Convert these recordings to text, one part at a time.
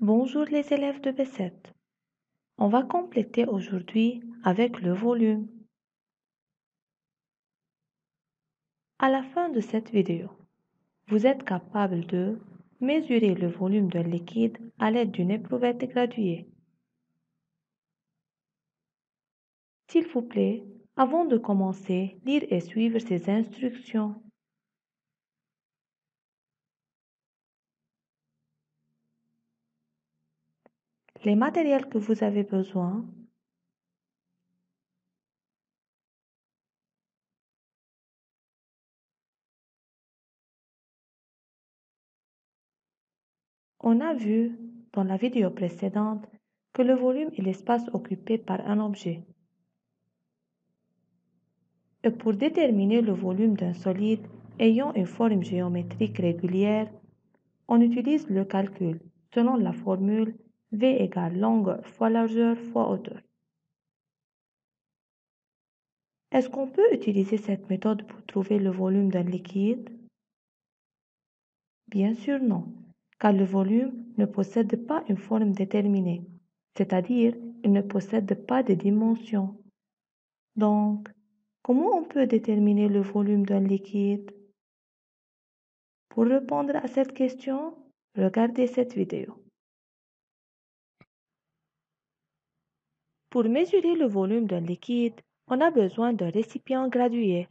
Bonjour les élèves de B7. On va compléter aujourd'hui avec le volume. À la fin de cette vidéo, vous êtes capable de mesurer le volume d'un liquide à l'aide d'une éprouvette graduée. S'il vous plaît, avant de commencer, lire et suivre ces instructions. Les matériels que vous avez besoin. On a vu dans la vidéo précédente que le volume est l'espace occupé par un objet. Et pour déterminer le volume d'un solide ayant une forme géométrique régulière, on utilise le calcul selon la formule V égale longueur fois largeur fois hauteur. Est-ce qu'on peut utiliser cette méthode pour trouver le volume d'un liquide? Bien sûr non, car le volume ne possède pas une forme déterminée, c'est-à-dire il ne possède pas de dimensions. Donc, comment on peut déterminer le volume d'un liquide? Pour répondre à cette question, regardez cette vidéo. Pour mesurer le volume d'un liquide, on a besoin d'un récipient gradué.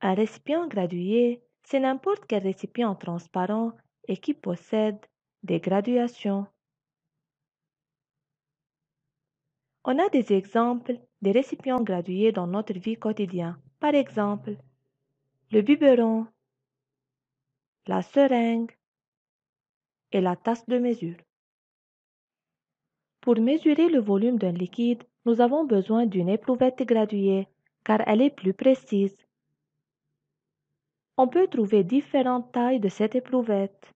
Un récipient gradué, c'est n'importe quel récipient transparent et qui possède des graduations. On a des exemples des récipients gradués dans notre vie quotidienne. Par exemple, le biberon, la seringue et la tasse de mesure. Pour mesurer le volume d'un liquide, nous avons besoin d'une éprouvette graduée car elle est plus précise. On peut trouver différentes tailles de cette éprouvette.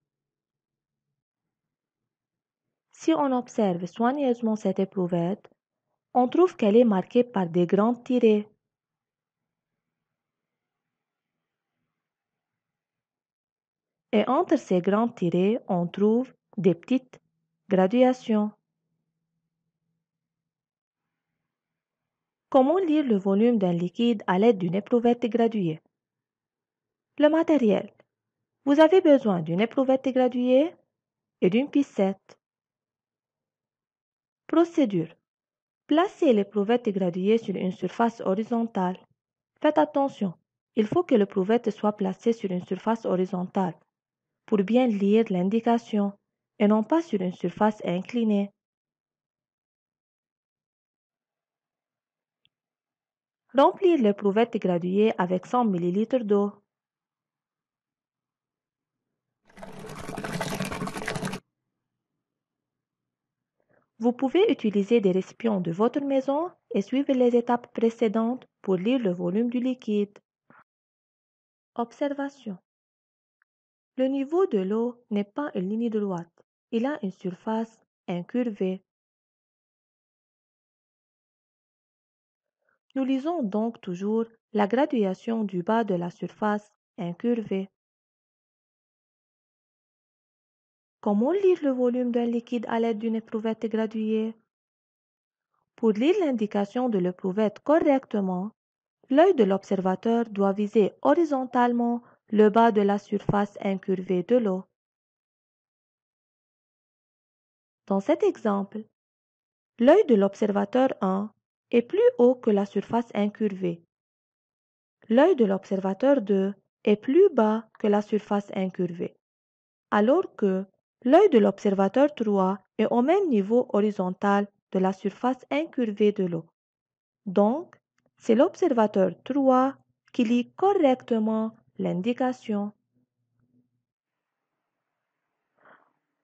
Si on observe soigneusement cette éprouvette, on trouve qu'elle est marquée par des grands tirets. Et entre ces grands tirets, on trouve des petites graduations. Comment lire le volume d'un liquide à l'aide d'une éprouvette graduée? Le matériel. Vous avez besoin d'une éprouvette graduée et d'une pincette. Procédure. Placez l'éprouvette graduée sur une surface horizontale. Faites attention, il faut que l'éprouvette soit placée sur une surface horizontale pour bien lire l'indication et non pas sur une surface inclinée. Remplir l'éprouvette graduée avec 100 ml d'eau. Vous pouvez utiliser des récipients de votre maison et suivre les étapes précédentes pour lire le volume du liquide. Observation. Le niveau de l'eau n'est pas une ligne droite. Il a une surface incurvée. Nous lisons donc toujours la graduation du bas de la surface incurvée. Comment lire le volume d'un liquide à l'aide d'une éprouvette graduée? Pour lire l'indication de l'éprouvette correctement, l'œil de l'observateur doit viser horizontalement le bas de la surface incurvée de l'eau. Dans cet exemple, l'œil de l'observateur 1 est plus haut que la surface incurvée. L'œil de l'observateur 2 est plus bas que la surface incurvée, alors que l'œil de l'observateur 3 est au même niveau horizontal de la surface incurvée de l'eau. Donc, c'est l'observateur 3 qui lit correctement l'indication.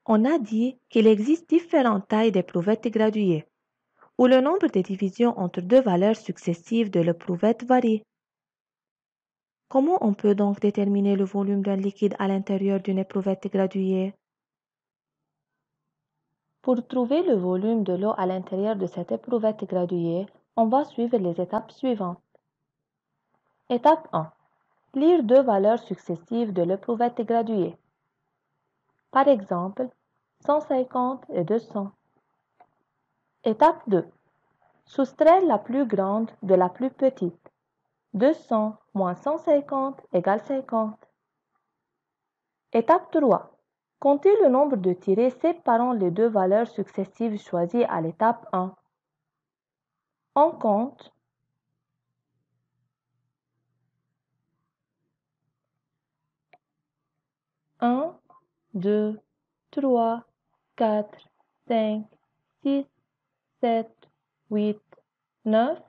On a dit qu'il existe différentes tailles d'éprouvettes graduées, où le nombre de divisions entre deux valeurs successives de l'éprouvette varie. Comment on peut donc déterminer le volume d'un liquide à l'intérieur d'une éprouvette graduée? Pour trouver le volume de l'eau à l'intérieur de cette éprouvette graduée, on va suivre les étapes suivantes. Étape 1. Lire deux valeurs successives de l'éprouvette graduée. Par exemple, 150 et 200. Étape 2. Soustraire la plus grande de la plus petite. 200 moins 150 égale 50. Étape 3. Comptez le nombre de tirés séparant les deux valeurs successives choisies à l'étape 1. On compte 1, 2, 3, 4, 5, 6, 7, 8, 9,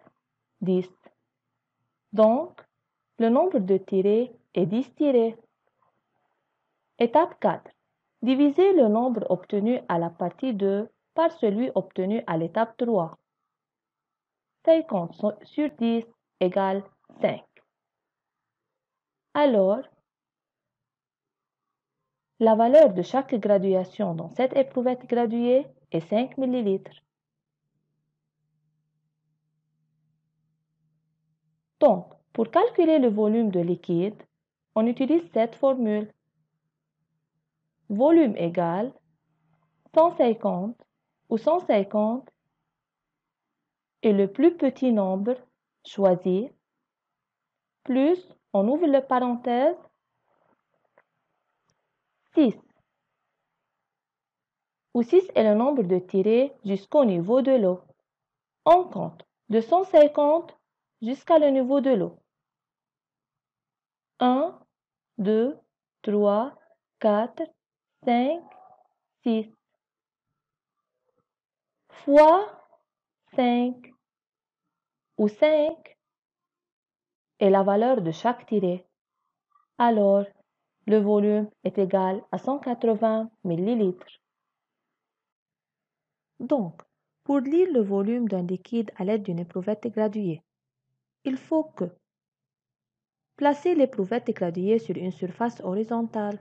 10. Donc, le nombre de tirés est 10 tirés. Étape 4. Divisez le nombre obtenu à la partie 2 par celui obtenu à l'étape 3. 50 sur 10 égale 5. Alors, la valeur de chaque graduation dans cette éprouvette graduée est 5 ml. Donc, pour calculer le volume de liquide, on utilise cette formule. Volume égale 150 où 150 est le plus petit nombre choisi, plus, on ouvre la parenthèse, 6, où 6 est le nombre de tirés jusqu'au niveau de l'eau. On compte de 150 jusqu'à le niveau de l'eau. 1, 2, 3, 4, 5, 6. Fois 5, où 5 est la valeur de chaque tiré. Alors, le volume est égal à 180 ml. Donc, pour lire le volume d'un liquide à l'aide d'une éprouvette graduée, il faut que placer l'éprouvette graduée sur une surface horizontale,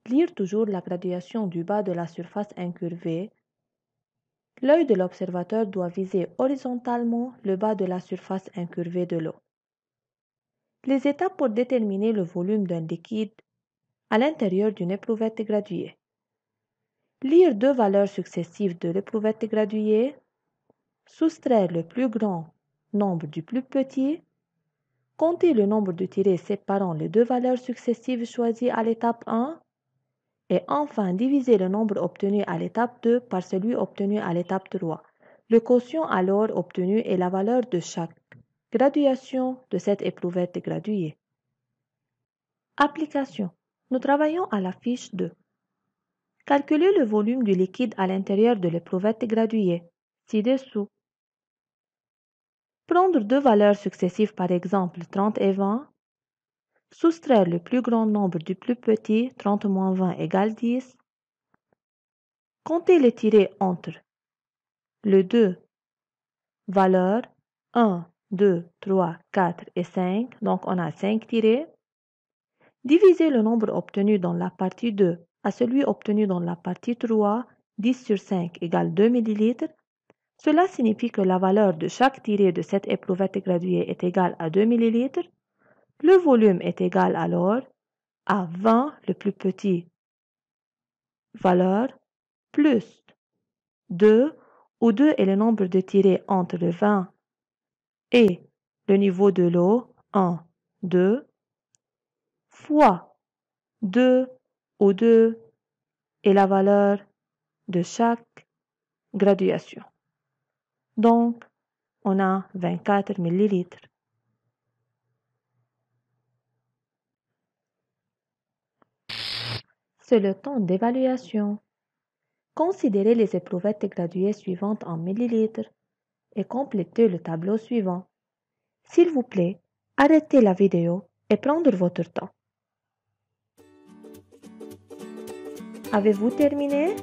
lire toujours la graduation du bas de la surface incurvée. L'œil de l'observateur doit viser horizontalement le bas de la surface incurvée de l'eau. Les étapes pour déterminer le volume d'un liquide à l'intérieur d'une éprouvette graduée. Lire deux valeurs successives de l'éprouvette graduée, soustraire le plus grand nombre du plus petit, compter le nombre de tirés séparant les deux valeurs successives choisies à l'étape 1, et enfin diviser le nombre obtenu à l'étape 2 par celui obtenu à l'étape 3. Le quotient alors obtenu est la valeur de chaque graduation de cette éprouvette graduée. Application. Nous travaillons à la fiche 2. Calculer le volume du liquide à l'intérieur de l'éprouvette graduée, ci-dessous. Prendre deux valeurs successives par exemple 30 et 20. Soustraire le plus grand nombre du plus petit, 30 moins 20 égale 10. Compter les tirés entre le 2, valeurs 1, 2, 3, 4 et 5, donc on a 5 tirés. Diviser le nombre obtenu dans la partie 2 à celui obtenu dans la partie 3, 10 sur 5 égale 2 ml. Cela signifie que la valeur de chaque tiré de cette éprouvette graduée est égale à 2 ml. Le volume est égal alors à 20, le plus petit valeur, plus 2, où 2 est le nombre de tirés entre le 20 et le niveau de l'eau, 1, 2, fois 2, où 2 est la valeur de chaque graduation. Donc, on a 24 ml. C'est le temps d'évaluation. Considérez les éprouvettes graduées suivantes en millilitres et complétez le tableau suivant. S'il vous plaît, arrêtez la vidéo et prenez votre temps. Avez-vous terminé?